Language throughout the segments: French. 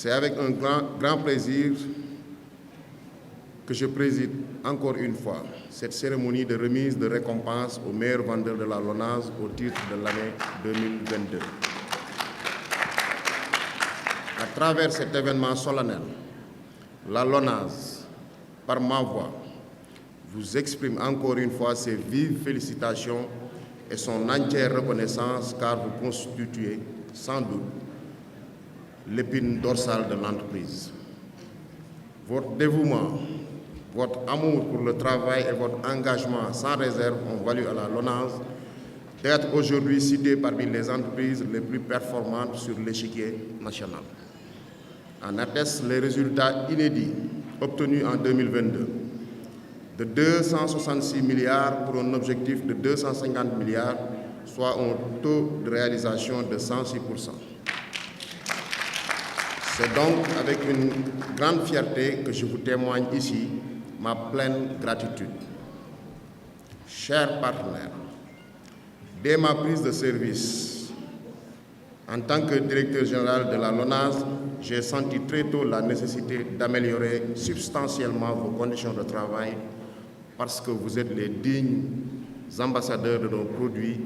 C'est avec un grand plaisir que je préside encore une fois cette cérémonie de remise de récompense aux meilleurs vendeurs de la LONASE au titre de l'année 2022. À travers cet événement solennel, la LONASE, par ma voix, vous exprime encore une fois ses vives félicitations et son entière reconnaissance car vous constituez sans doute l'épine dorsale de l'entreprise. Votre dévouement, votre amour pour le travail et votre engagement sans réserve ont valu à la LONASE d'être aujourd'hui citée parmi les entreprises les plus performantes sur l'échiquier national. En attestent les résultats inédits obtenus en 2022 de 266 milliards pour un objectif de 250 milliards, soit un taux de réalisation de 106%. C'est donc avec une grande fierté que je vous témoigne ici ma pleine gratitude. Chers partenaires, dès ma prise de service en tant que directeur général de la LONASE, j'ai senti très tôt la nécessité d'améliorer substantiellement vos conditions de travail parce que vous êtes les dignes ambassadeurs de nos produits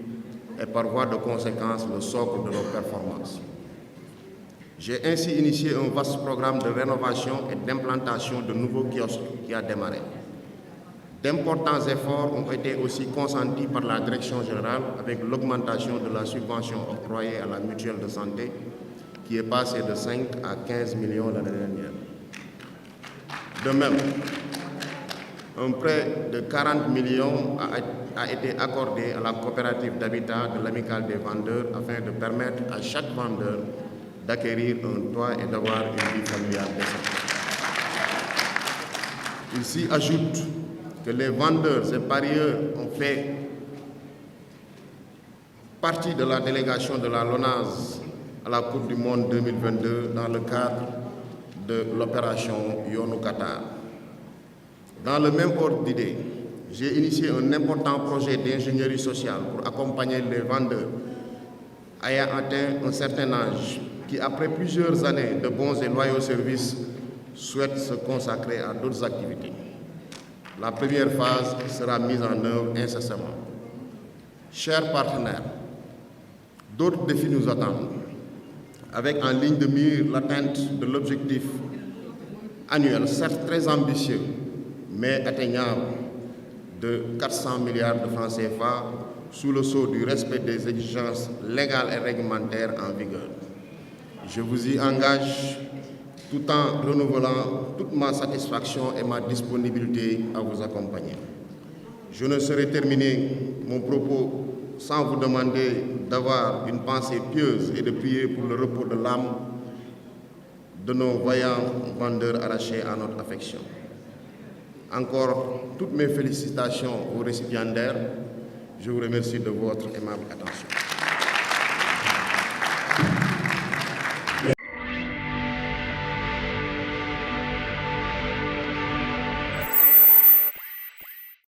et par voie de conséquence le socle de nos performances. J'ai ainsi initié un vaste programme de rénovation et d'implantation de nouveaux kiosques qui a démarré. D'importants efforts ont été aussi consentis par la Direction générale avec l'augmentation de la subvention octroyée à la mutuelle de santé qui est passée de 5 à 15 millions l'année dernière. De même, un prêt de 40 millions a été accordé à la coopérative d'habitat de l'Amicale des vendeurs afin de permettre à chaque vendeur d'acquérir un toit et d'avoir une vie familiale décente. Il s'y ajoute que les vendeurs et parieurs ont fait partie de la délégation de la LONASE à la Coupe du Monde 2022 dans le cadre de l'opération Yoonu Qatar. Dans le même ordre d'idées, j'ai initié un important projet d'ingénierie sociale pour accompagner les vendeurs ayant atteint un certain âge qui, après plusieurs années de bons et loyaux services, souhaitent se consacrer à d'autres activités. La première phase sera mise en œuvre incessamment. Chers partenaires, d'autres défis nous attendent, avec en ligne de mire l'atteinte de l'objectif annuel, certes très ambitieux, mais atteignable, de 400 milliards de francs CFA sous le sceau du respect des exigences légales et réglementaires en vigueur. Je vous y engage tout en renouvelant toute ma satisfaction et ma disponibilité à vous accompagner. Je ne saurais terminer mon propos sans vous demander d'avoir une pensée pieuse et de prier pour le repos de l'âme de nos vaillants vendeurs arrachés à notre affection. Encore toutes mes félicitations aux récipiendaires. Je vous remercie de votre aimable attention.